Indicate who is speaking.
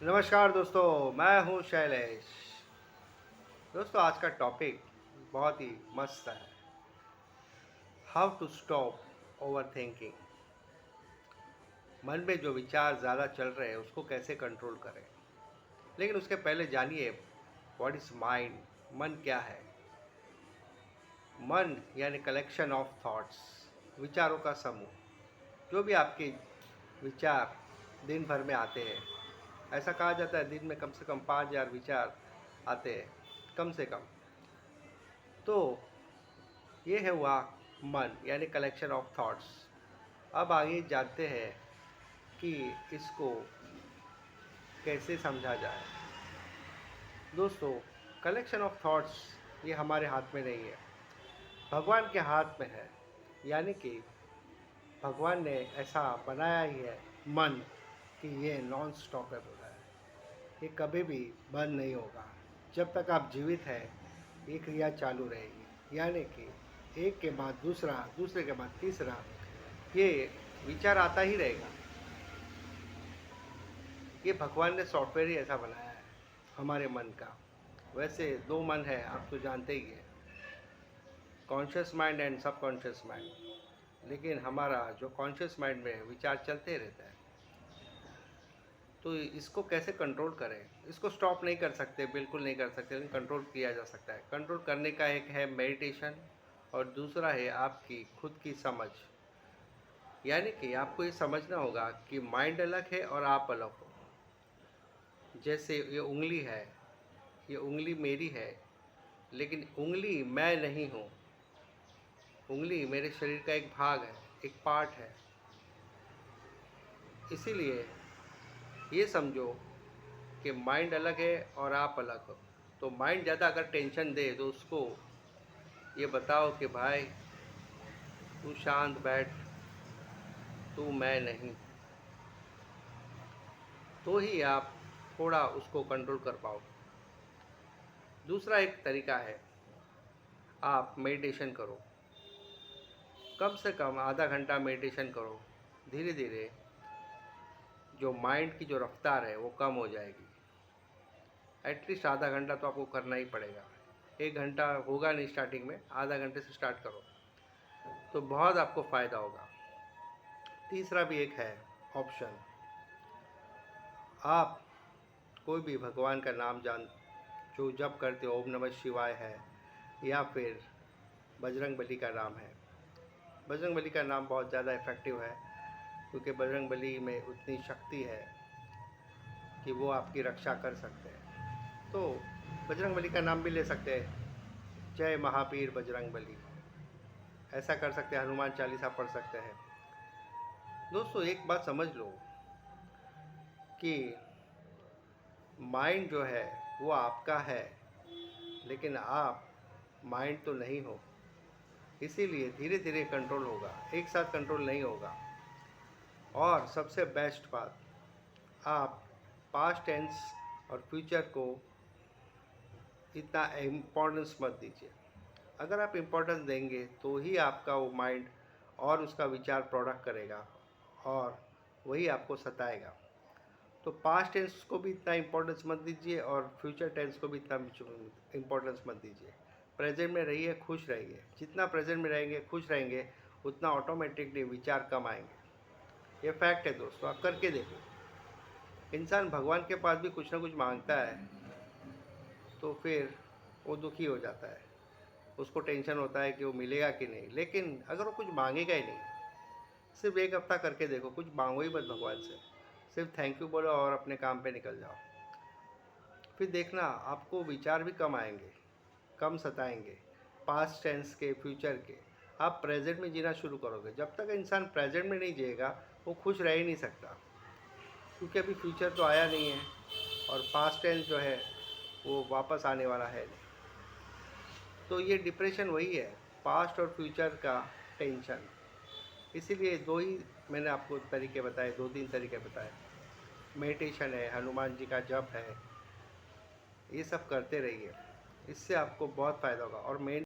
Speaker 1: नमस्कार दोस्तों, मैं हूं शैलेश। दोस्तों, आज का टॉपिक बहुत ही मस्त है। How to stop over thinking. मन में जो विचार ज़्यादा चल रहे हैं उसको कैसे कंट्रोल करें। लेकिन उसके पहले जानिए व्हाट इज़ माइंड। मन क्या है? मन यानी कलेक्शन ऑफ थॉट्स, विचारों का समूह। जो भी आपके विचार दिन भर में आते हैं, ऐसा कहा जाता है दिन में कम से कम 5,000 विचार आते हैं, कम से कम। तो ये है हुआ मन यानी कलेक्शन ऑफ थॉट्स। अब आगे जानते हैं कि इसको कैसे समझा जाए। दोस्तों, कलेक्शन ऑफ थॉट्स ये हमारे हाथ में नहीं है, भगवान के हाथ में है। यानी कि भगवान ने ऐसा बनाया ही है मन कि ये नॉन स्टॉपेबल है। ये कभी भी बंद नहीं होगा। जब तक आप जीवित हैं ये क्रिया चालू रहेगी। यानी कि एक के बाद दूसरा, दूसरे के बाद तीसरा, ये विचार आता ही रहेगा। ये भगवान ने सॉफ्टवेयर ही ऐसा बनाया है हमारे मन का। वैसे दो मन है, आप तो जानते ही हैं, conscious mind and subconscious mind. लेकिन हमारा जो कॉन्शियस माइंड में विचार चलते रहता है, तो इसको कैसे कंट्रोल करें। इसको स्टॉप नहीं कर सकते, बिल्कुल नहीं कर सकते, लेकिन कंट्रोल किया जा सकता है। कंट्रोल करने का एक है मेडिटेशन और दूसरा है आपकी खुद की समझ। यानी कि आपको ये समझना होगा कि माइंड अलग है और आप अलग हो। जैसे ये उंगली है, ये उंगली मेरी है, लेकिन उंगली मैं नहीं हूँ। उंगली मेरे शरीर का एक भाग है, एक पार्ट है। इसीलिए ये समझो कि माइंड अलग है और आप अलग हो। तो माइंड ज़्यादा अगर टेंशन दे तो उसको ये बताओ कि भाई तू शांत बैठ, तू मैं नहीं। तो ही आप थोड़ा उसको कंट्रोल कर पाओगे। दूसरा एक तरीका है, आप मेडिटेशन करो। कम से कम आधा घंटा मेडिटेशन करो। धीरे धीरे जो माइंड की जो रफ्तार है वो कम हो जाएगी। एटलीस्ट आधा घंटा तो आपको करना ही पड़ेगा। 1 घंटा होगा नहीं स्टार्टिंग में, आधा घंटे से स्टार्ट करो तो बहुत आपको फ़ायदा होगा। तीसरा भी एक है ऑप्शन, आप कोई भी भगवान का नाम जान जो जप करते हो, ओम नमः शिवाय है या फिर बजरंग बली का नाम है। बजरंग बली का नाम बहुत ज़्यादा इफ़ेक्टिव है, क्योंकि बजरंग बली में उतनी शक्ति है कि वो आपकी रक्षा कर सकते हैं। तो बजरंग बली का नाम भी ले सकते हैं, जय महावीर बजरंग बली, ऐसा कर सकते हैं। हनुमान चालीसा पढ़ सकते हैं। दोस्तों, एक बात समझ लो कि माइंड जो है वो आपका है, लेकिन आप माइंड तो नहीं हो। इसीलिए धीरे धीरे कंट्रोल होगा, एक साथ कंट्रोल नहीं होगा। और सबसे बेस्ट बात, आप पास्ट टेंस और फ्यूचर को इतना इम्पोर्टेंस मत दीजिए। अगर आप इम्पोर्टेंस देंगे तो ही आपका वो माइंड और उसका विचार प्रोडक्ट करेगा और वही आपको सताएगा। तो पास्ट टेंस को भी इतना इम्पोर्टेंस मत दीजिए और फ्यूचर टेंस को भी इतना इम्पोर्टेंस मत दीजिए। प्रेजेंट में रहिए, खुश रहिए। जितना प्रेजेंट में रहेंगे, खुश रहेंगे, उतना ऑटोमेटिकली विचार कम आएंगे। ये फैक्ट है दोस्तों, आप करके देखो। इंसान भगवान के पास भी कुछ ना कुछ मांगता है तो फिर वो दुखी हो जाता है। उसको टेंशन होता है कि वो मिलेगा कि नहीं। लेकिन अगर वो कुछ मांगेगा ही नहीं, सिर्फ 1 हफ्ता करके देखो, कुछ मांगो ही मत भगवान से। सिर्फ थैंक यू बोलो और अपने काम पे निकल जाओ। फिर देखना आपको विचार भी कम आएंगे, कम सताएंगे पास्ट टेंस के, फ्यूचर के। आप प्रेजेंट में जीना शुरू करोगे। जब तक इंसान प्रेजेंट में नहीं जिएगा वो खुश रह ही नहीं सकता, क्योंकि अभी फ्यूचर तो आया नहीं है और पास्ट टेंस जो है वो वापस आने वाला है नहीं। तो ये डिप्रेशन वही है, पास्ट और फ्यूचर का टेंशन। इसीलिए दो ही मैंने आपको तरीके बताए, 2-3 तरीके बताए। मेडिटेशन है, हनुमान जी का जप है, ये सब करते रहिए। इससे आपको बहुत फ़ायदा होगा। और मेन